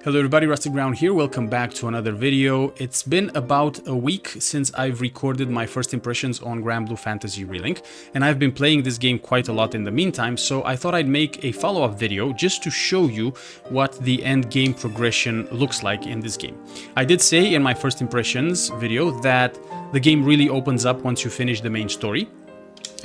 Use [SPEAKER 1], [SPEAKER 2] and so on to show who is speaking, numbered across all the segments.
[SPEAKER 1] Hello everybody, Rusted Ground here, welcome back to another video. It's been about a week since I've recorded my first impressions on Granblue Fantasy Relink, and I've been playing this game quite a lot in the meantime, so I thought I'd make a follow-up video just to show you what the end game progression looks like in this game. I did say in my first impressions video that the game really opens up once you finish the main story,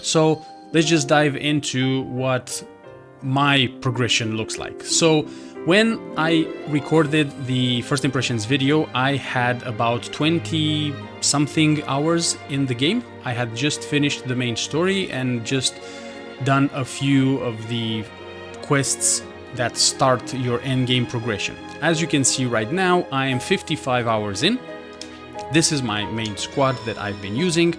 [SPEAKER 1] so let's just dive into what my progression looks like. So when I recorded the first impressions video, I had about 20 something hours in the game. I had just finished the main story and just done a few of the quests that start your end game progression. As you can see right now, I am 55 hours in. This is my main squad that I've been using,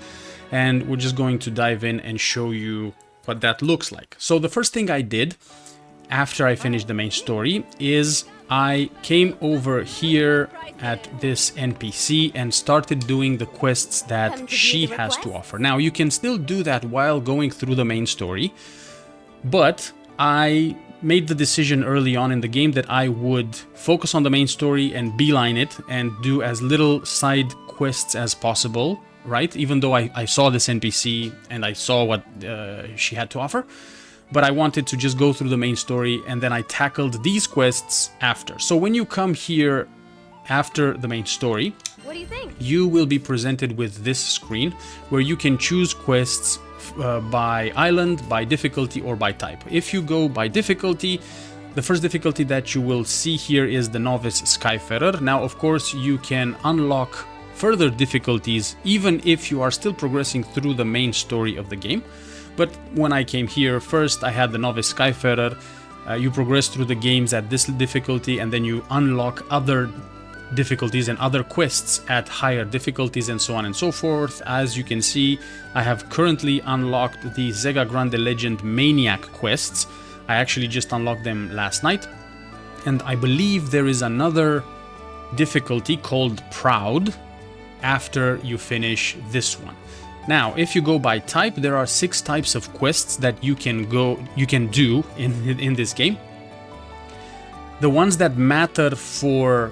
[SPEAKER 1] and we're just going to dive in and show you what that looks like. So the first thing I did after I finished the main story is I came over here at this NPC and started doing the quests that she has to offer. Now you can still do that while going through the main story, but I made the decision early on in the game that I would focus on the main story and beeline it and do as little side quests as possible, right? Even though I saw this NPC and I saw what she had to offer, but I wanted to just go through the main story, and then I tackled these quests after. So when you come here after the main story,
[SPEAKER 2] what do you think?
[SPEAKER 1] You will be presented with this screen where you can choose quests by island, by difficulty, or by type. If you go by difficulty, the first difficulty that you will see here is the Novice Skyfarer. Now, of course, you can unlock further difficulties even if you are still progressing through the main story of the game. But when I came here, first I had the Novice Skyfarer. You progress through the games at this difficulty, and then you unlock other difficulties and other quests at higher difficulties, and so on and so forth. As you can see, I have currently unlocked the Zega Grande Legend Maniac quests. I actually just unlocked them last night. And I believe there is another difficulty called Proud after you finish this one. Now, if you go by type, there are 6 types of quests that you can do in this game. The ones that matter for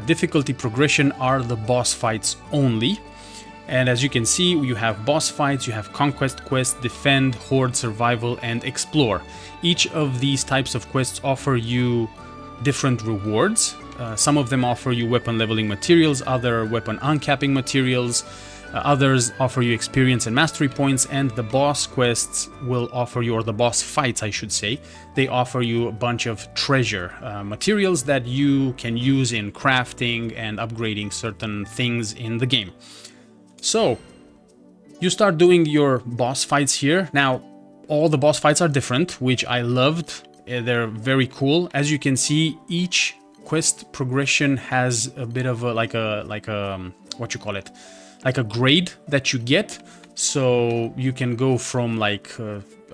[SPEAKER 1] difficulty progression are the boss fights only. And as you can see, you have boss fights, you have conquest quests, defend, horde, survival, and explore. Each of these types of quests offer you different rewards. Some of them offer you weapon leveling materials, other weapon uncapping materials. Others offer you experience and mastery points, and the boss quests will offer you, or the boss fights I should say, they offer you a bunch of treasure materials that you can use in crafting and upgrading certain things in the game. So you start doing your boss fights here. Now all the boss fights are different, which I loved. They're very cool. As you can see, each quest progression has a bit of a like a what you call it, like a grade that you get. So you can go from like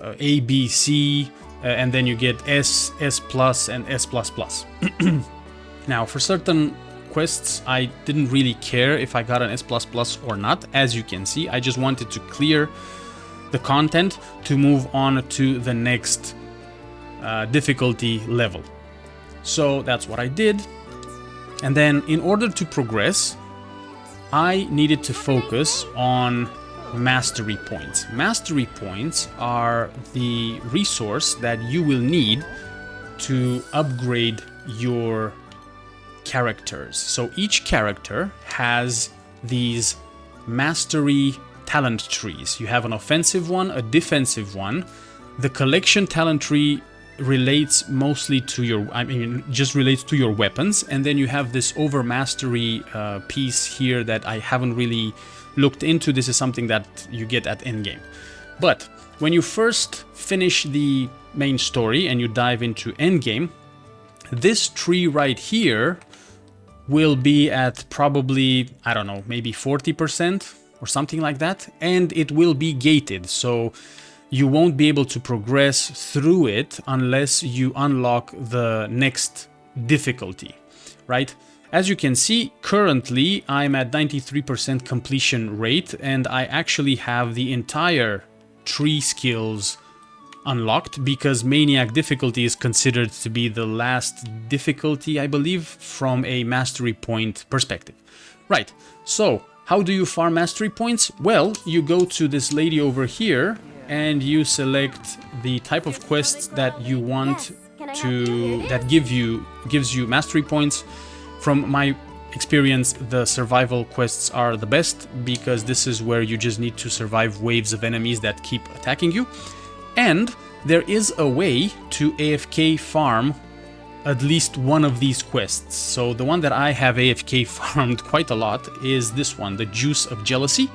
[SPEAKER 1] A, B, C, and then you get S, S+, and S++. Now, for certain quests, I didn't really care if I got an S++ or not. As you can see, I just wanted to clear the content to move on to the next difficulty level. So that's what I did. And then in order to progress, I needed to focus on mastery points. Mastery points are the resource that you will need to upgrade your characters. So each character has these mastery talent trees. You have an offensive one, a defensive one. The collection talent tree relates mostly to your, just relates to your weapons, and then you have this over mastery piece here that I haven't really looked into. This is something that you get at endgame. But when you first finish the main story and you dive into endgame, this tree right here will be at probably, I don't know, maybe 40% or something like that, and it will be gated. So you won't be able to progress through it unless you unlock the next difficulty, right? As you can see, currently I'm at 93% completion rate, and I actually have the entire tree skills unlocked because Maniac difficulty is considered to be the last difficulty, I believe, from a mastery point perspective. Right, so how do you farm mastery points? Well, you go to this lady over here and you select the type of quests that you want to, that gives you mastery points. From my experience, the survival quests are the best because this is where you just need to survive waves of enemies that keep attacking you. And there is a way to AFK farm at least one of these quests. So the one that I have AFK farmed quite a lot is this one, the Juice of Jealousy.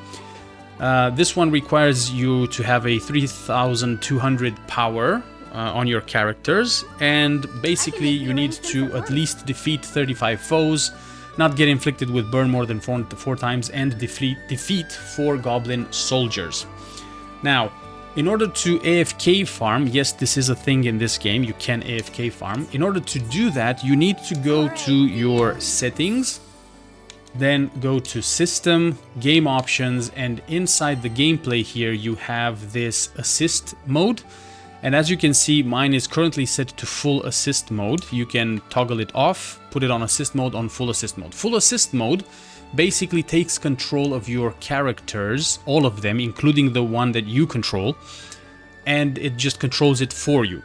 [SPEAKER 1] This one requires you to have a 3200 power on your characters, and basically you need to at least defeat 35 foes, not get inflicted with burn more than four times, and defeat 4 goblin soldiers. Now, in order to AFK farm, yes, this is a thing in this game, you can AFK farm. In order to do that, you need to go to your settings, then go to System, Game Options, and inside the gameplay here you have this assist mode. And as you can see, mine is currently set to full assist mode. You can toggle it off, put it on assist mode, on full assist mode. Full assist mode basically takes control of your characters, all of them, including the one that you control, and it just controls it for you,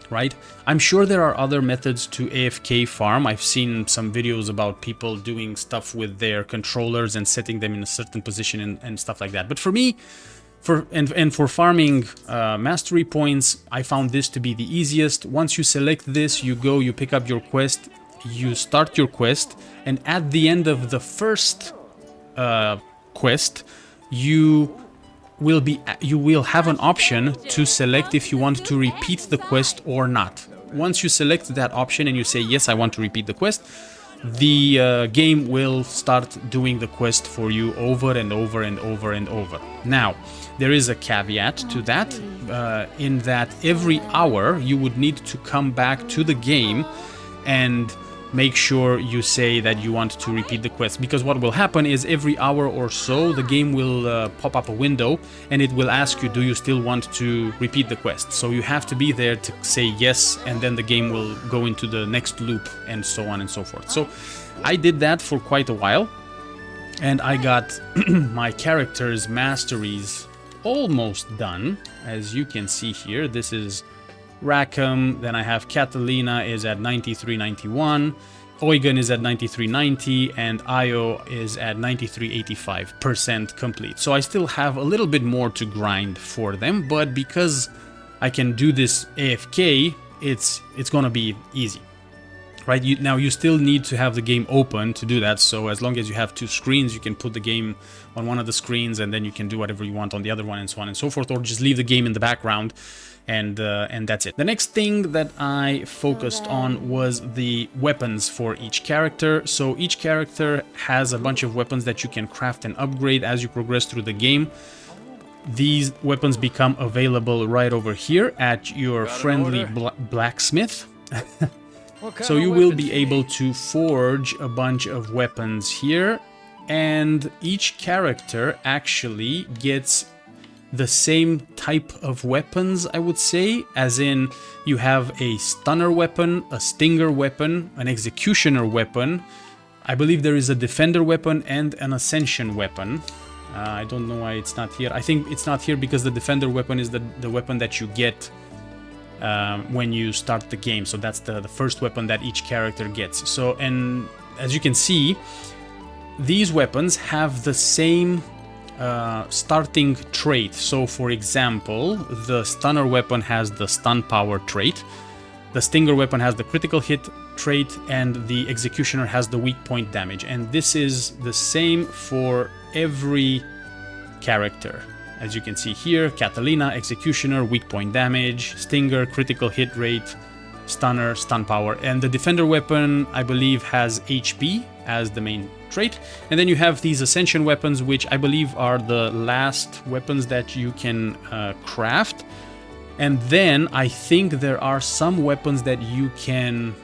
[SPEAKER 1] right? I'm sure there are other methods to AFK farm. I've seen some videos about people doing stuff with their controllers and setting them in a certain position and stuff like that. But for me, for farming mastery points, I found this to be the easiest. Once you select this, you go, you pick up your quest, you start your quest, and at the end of the first quest, you will have an option to select if you want to repeat the quest or not. Once you select that option and you say, yes, I want to repeat the quest, the game will start doing the quest for you over and over and over and over. Now, there is a caveat to that, in that every hour you would need to come back to the game and make sure you say that you want to repeat the quest, because what will happen is every hour or so the game will pop up a window and it will ask you, do you still want to repeat the quest? So you have to be there to say yes, and then the game will go into the next loop and so on and so forth. So I did that for quite a while and I got my character's masteries almost done. As you can see here, this is Rackham, then I have Catalina is at 9391, Eugen is at 9390, and Io is at 9385% complete. So I still have a little bit more to grind for them, but because I can do this AFK, it's gonna be easy. Right, now you still need to have the game open to do that, so as long as you have 2 screens, you can put the game on one of the screens and then you can do whatever you want on the other one and so on and so forth, or just leave the game in the background and that's it. The next thing that I focused on was the weapons for each character. So each character has a bunch of weapons that you can craft and upgrade as you progress through the game. These weapons become available right over here at your friendly blacksmith. So you will be able to forge a bunch of weapons here, and each character actually gets the same type of weapons, I would say, as in you have a stunner weapon, a stinger weapon, an executioner weapon. I believe there is a defender weapon and an ascension weapon. I don't know why it's not here. I think it's not here because the defender weapon is the weapon that you get when you start the game. So that's the first weapon that each character gets. So, and as you can see, these weapons have the same starting trait. So for example, the stunner weapon has the stun power trait, the stinger weapon has the critical hit trait, and the executioner has the weak point damage. And this is the same for every character. As you can see here, Catalina, executioner, weak point damage, stinger, critical hit rate, stunner, stun power, and the defender weapon, I believe, has HP as the main trait. And then you have these ascension weapons, which I believe are the last weapons that you can craft. And then I think there are some weapons that you can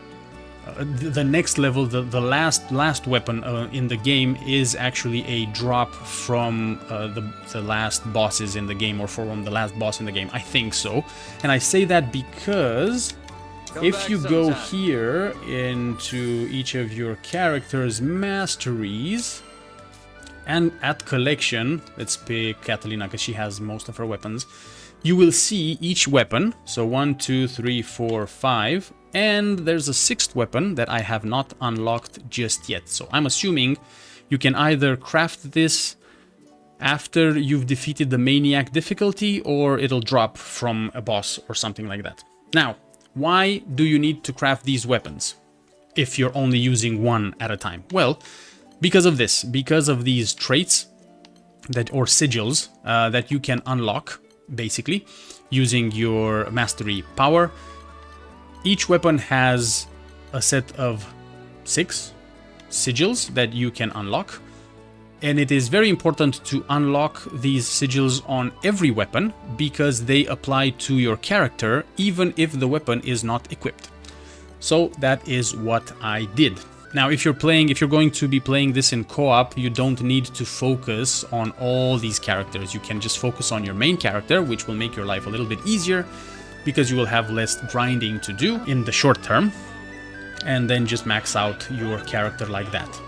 [SPEAKER 1] the next level, the last weapon in the game is actually a drop from the last bosses in the game, or from the last boss in the game. I think so. And I say that because if you go here into each of your characters' masteries and at collection, let's pick Catalina because she has most of her weapons, you will see each weapon. So 1, 2, 3, 4, 5. And there's a 6th weapon that I have not unlocked just yet. So I'm assuming you can either craft this after you've defeated the Maniac difficulty, or it'll drop from a boss or something like that. Now, why do you need to craft these weapons if you're only using one at a time? Well, because of this, because of these traits or sigils that you can unlock, basically, using your mastery power. Each weapon has a set of 6 sigils that you can unlock, and it is very important to unlock these sigils on every weapon because they apply to your character even if the weapon is not equipped. So that is what I did. Now, if you're going to be playing this in co-op, you don't need to focus on all these characters. You can just focus on your main character, which will make your life a little bit easier, because you will have less grinding to do in the short term, and then just max out your character like that.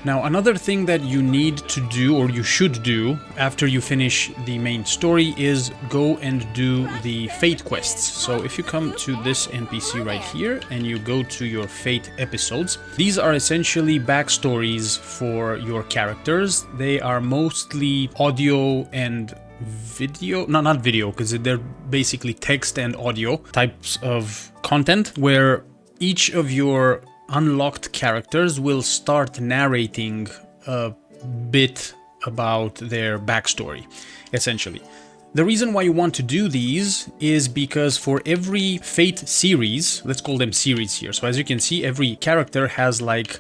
[SPEAKER 1] Now, another thing that you need to do, or you should do, after you finish the main story is go and do the Fate quests. So if you come to this NPC right here and you go to your Fate episodes, these are essentially backstories for your characters. They are mostly audio and video, not video, because they're basically text and audio types of content, where each of your unlocked characters will start narrating a bit about their backstory, essentially. The reason why you want to do these is because for every Fate series, let's call them series here, so as you can see, every character has like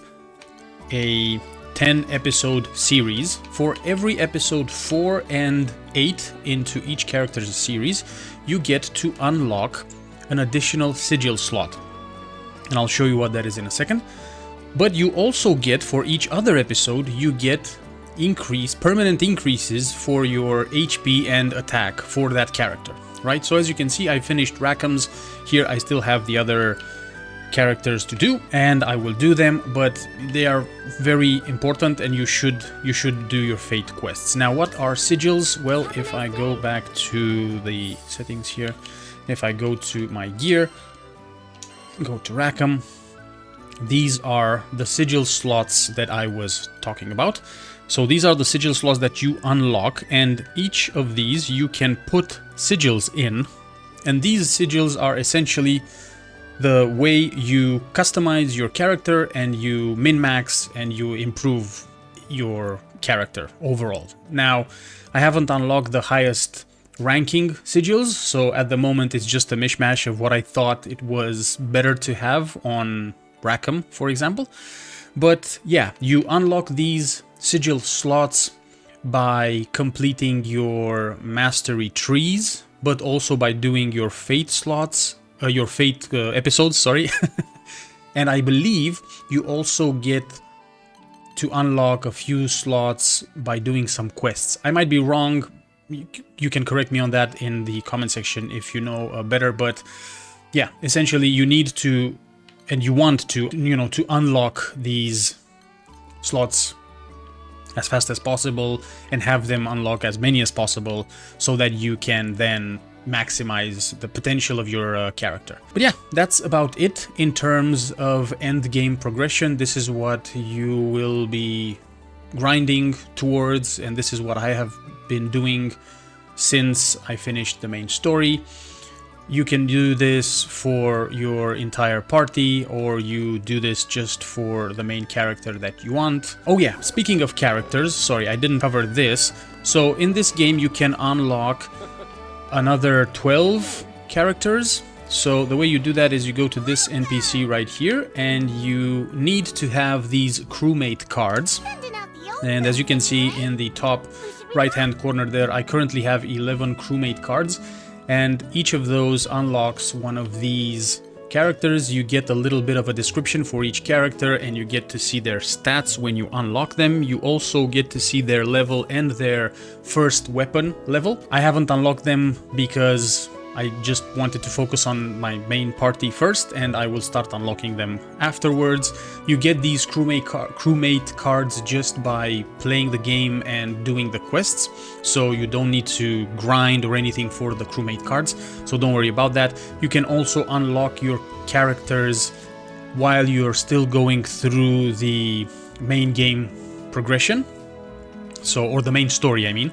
[SPEAKER 1] a 10 episode series. For every episode 4 and 8 into each character's series, you get to unlock an additional sigil slot. And I'll show you what that is in a second. But you also get, for each other episode, you get permanent increases for your HP and attack for that character, right? So as you can see, I finished Rackham's. Here I still have the other characters to do, and I will do them, but they are very important, and you should do your Fate quests. Now, what are sigils? Well, if I go back to the settings here, if I go to my gear, go to Rackham, these are the sigil slots that I was talking about. So these are the sigil slots that you unlock, and each of these you can put sigils in, and these sigils are essentially the way you customize your character and you min-max and you improve your character overall. Now, I haven't unlocked the highest ranking sigils, so at the moment it's just a mishmash of what I thought it was better to have on Rackham, for example. But yeah, you unlock these sigil slots by completing your mastery trees, but also by doing your Fate slots, your Fate episodes, sorry. And I believe you also get to unlock a few slots by doing some quests. I might be wrong. You can correct me on that in the comment section if you know better, but yeah, essentially you need to, and you want to, to unlock these slots as fast as possible and have them unlock as many as possible so that you can then maximize the potential of your character. But yeah, that's about it in terms of end game progression. This is what you will be grinding towards, and this is what I have been doing since I finished the main story. You can do this for your entire party, or you do this just for the main character that you want. Oh yeah, speaking of characters, sorry, I didn't cover this. So in this game you can unlock another 12 characters. So the way you do that is you go to this NPC right here, and you need to have these crewmate cards. And as you can see in the top right hand corner there, I currently have 11 crewmate cards, and each of those unlocks one of these characters, you get a little bit of a description for each character, and you get to see their stats when you unlock them. You also get to see their level and their first weapon level. I haven't unlocked them because I just wanted to focus on my main party first, and I will start unlocking them afterwards. You get these crewmate cards just by playing the game and doing the quests, so you don't need to grind or anything for the crewmate cards, so don't worry about that. You can also unlock your characters while you're still going through the main game progression, or the main story, I mean.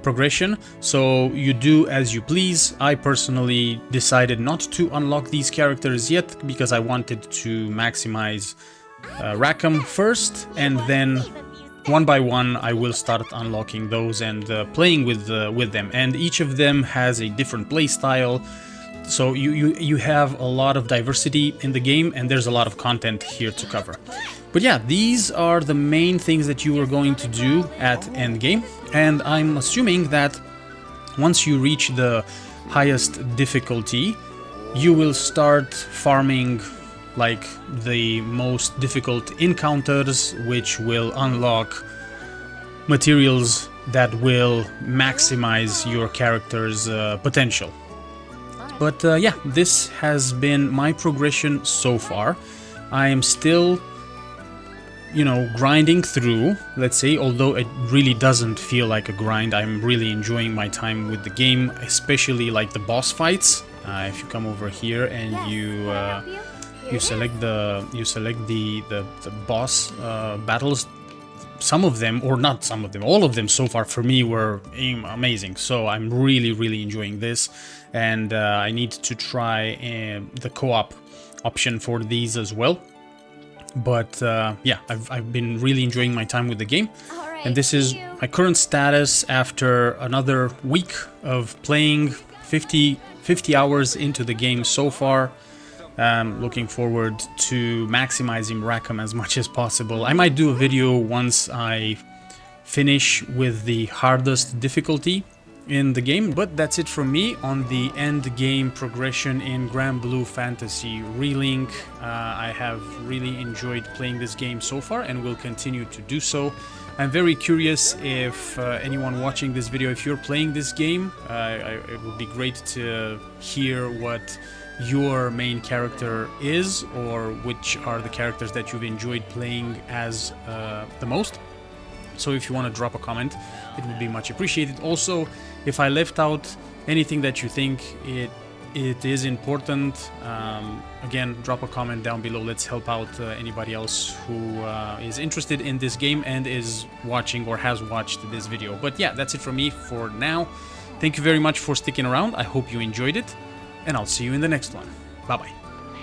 [SPEAKER 1] Progression, so you do as you please. I personally decided not to unlock these characters yet because I wanted to maximize Rackham first, and then one by one I will start unlocking those and playing with them, and each of them has a different play style, so you have a lot of diversity in the game, and there's a lot of content here to cover. But yeah, these are the main things that you are going to do at endgame, and I'm assuming that once you reach the highest difficulty, you will start farming like the most difficult encounters, which will unlock materials that will maximize your character's potential. But yeah, this has been my progression so far. I am still, you know, grinding through, let's say, although it really doesn't feel like a grind. I'm really enjoying my time with the game, especially like the boss fights. If you come over here and you select the boss battles, some of them, or not some of them, all of them so far for me were amazing. So I'm really enjoying this, and I need to try the co-op option for these as well. But yeah, I've been really enjoying my time with the game, and this is my current status after another week of playing. 50 hours into the game so far. Looking forward to maximizing Rackham as much as possible. I might do a video once I finish with the hardest difficulty in the game, but that's it from me on the end game progression in Granblue Fantasy Relink. I have really enjoyed playing this game so far and will continue to do so. I'm very curious if anyone watching this video, if you're playing this game, it would be great to hear what your main character is, or which are the characters that you've enjoyed playing as the most. So if you want to drop a comment, it would be much appreciated. Also, if I left out anything that you think it is important, again, drop a comment down below. Let's help out anybody else who is interested in this game and is watching or has watched this video. But yeah, that's it from me for now. Thank you very much for sticking around. I hope you enjoyed it, and I'll see you in the next one. Bye bye.